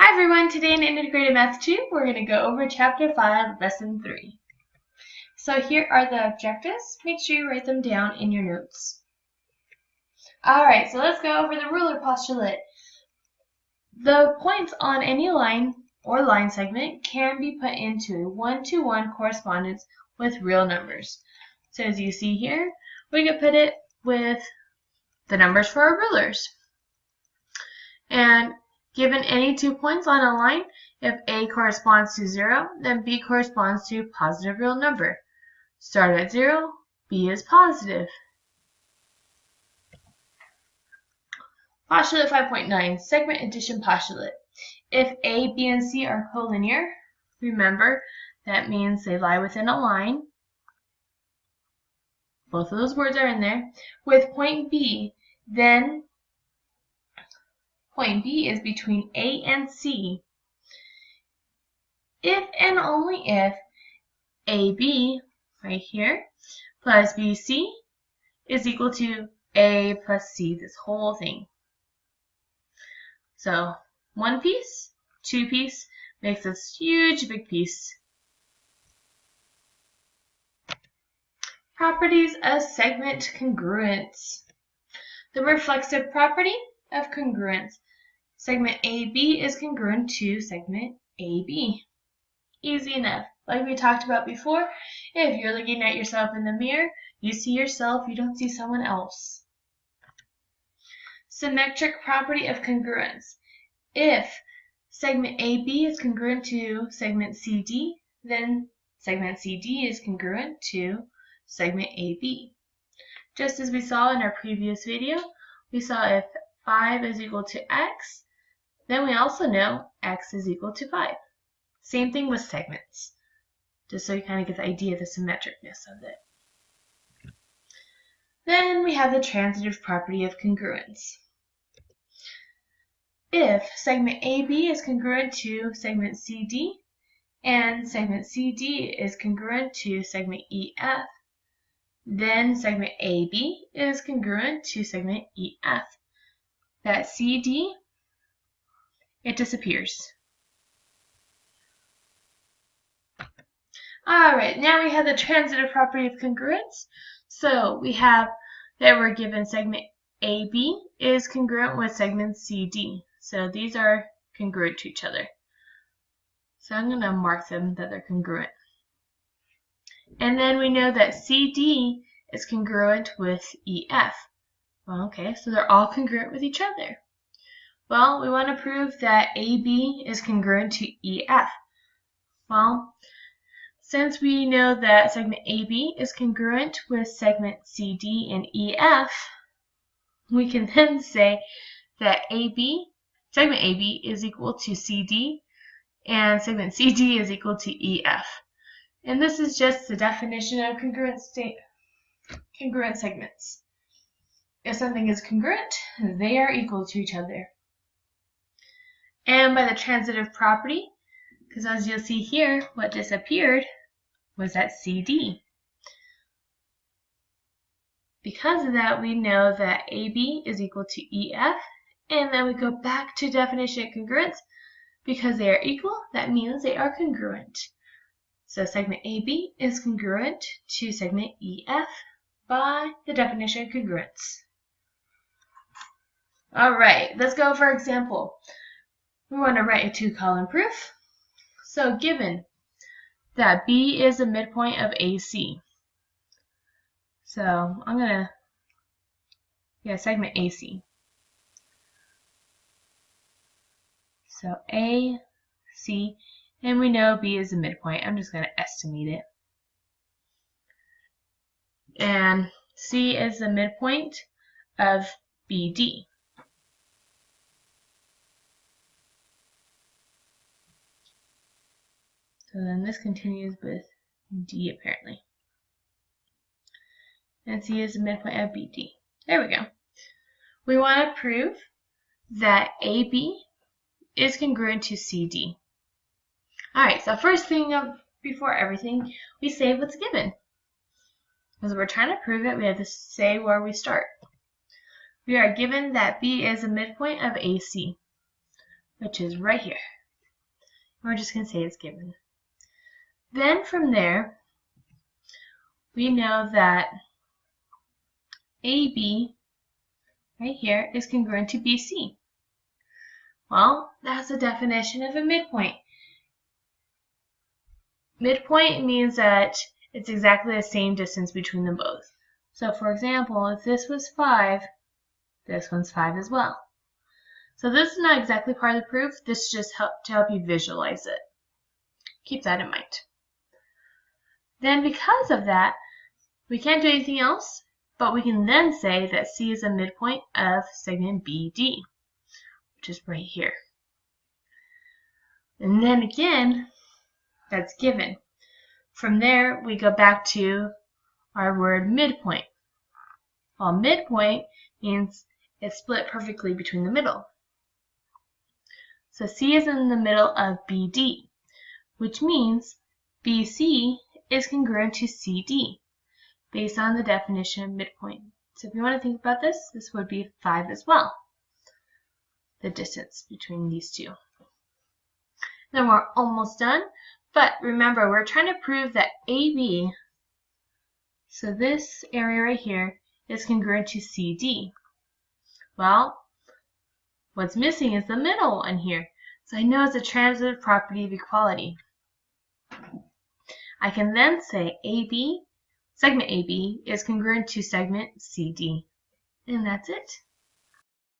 Hi everyone, today in Integrated Math 2, we're going to go over Chapter 5, Lesson 3. So here are the objectives. Make sure you write them down in your notes. Alright, so let's go over the ruler postulate. The points on any line or line segment can be put into a one-to-one correspondence with real numbers. So as you see here, we can put it with the numbers for our rulers. And given any 2 points on a line, if A corresponds to 0, then B corresponds to a positive real number. Start at 0, B is positive. Postulate 5.9, segment addition postulate. If A, B, and C are collinear, remember that means they lie within a line. Both of those words are in there. With point B, then point B is between A and C. If and only if AB, right here, plus BC is equal to A plus C, this whole thing. So 1 piece, 2 piece, makes this huge big piece. Properties of segment congruence. The reflexive property of congruence. Segment AB is congruent to segment AB. Easy enough. Like we talked about before, if you're looking at yourself in the mirror, you see yourself, you don't see someone else. Symmetric property of congruence. If segment AB is congruent to segment CD, then segment CD is congruent to segment AB. Just as we saw in our previous video, we saw if 5 is equal to x, then we also know x is equal to 5. Same thing with segments, just so you kind of get the idea of the symmetricness of it. Then we have the transitive property of congruence. If segment AB is congruent to segment CD, and segment CD is congruent to segment EF, then segment AB is congruent to segment EF. That CD, it disappears. Alright, now we have the transitive property of congruence. So we have that we're given segment AB is congruent with segment CD. So these are congruent to each other. So I'm going to mark them that they're congruent. And then we know that CD is congruent with EF. Well, okay, so they're all congruent with each other. Well, we want to prove that AB is congruent to EF. Well, since we know that segment AB is congruent with segment CD and EF, we can then say that segment AB is equal to CD and segment CD is equal to EF. And this is just the definition of congruent segments. If something is congruent, they are equal to each other. And by the transitive property, because as you'll see here, what disappeared was that CD. Because of that, we know that AB is equal to EF, and then we go back to definition of congruence. Because they are equal, that means they are congruent. So segment AB is congruent to segment EF by the definition of congruence. Alright, let's go for example. We want to write a 2-column proof. So given that B is the midpoint of AC. So I'm going to, segment AC. So A, C, and we know B is the midpoint. I'm just going to estimate it. And C is the midpoint of BD. So then this continues with D apparently. And C is the midpoint of BD. There we go. We want to prove that AB is congruent to CD. Alright, so first thing before everything, we say what's given. Because we're trying to prove it, we have to say where we start. We are given that B is a midpoint of AC. which is right here. We're just going to say it's given. Then from there, we know that AB right here is congruent to BC. Well, that's the definition of a midpoint. Midpoint means that it's exactly the same distance between them both. So for example, if this was 5, this one's 5 as well. So this is not exactly part of the proof. This is just to help you visualize it. Keep that in mind. Then because of that, we can't do anything else, but we can then say that C is a midpoint of segment BD, which is right here. And then again, that's given. From there, we go back to our word midpoint. Well, midpoint means it's split perfectly between the middle. So C is in the middle of BD, which means BC is congruent to CD based on the definition of midpoint. So if you want to think about this, this would be 5 as well, the distance between these two. Then we're almost done, but remember, we're trying to prove that AB, so this area right here, is congruent to CD. Well, what's missing is the middle one here. So I know it's a transitive property of equality. I can then say AB, segment AB, is congruent to segment CD. And that's it.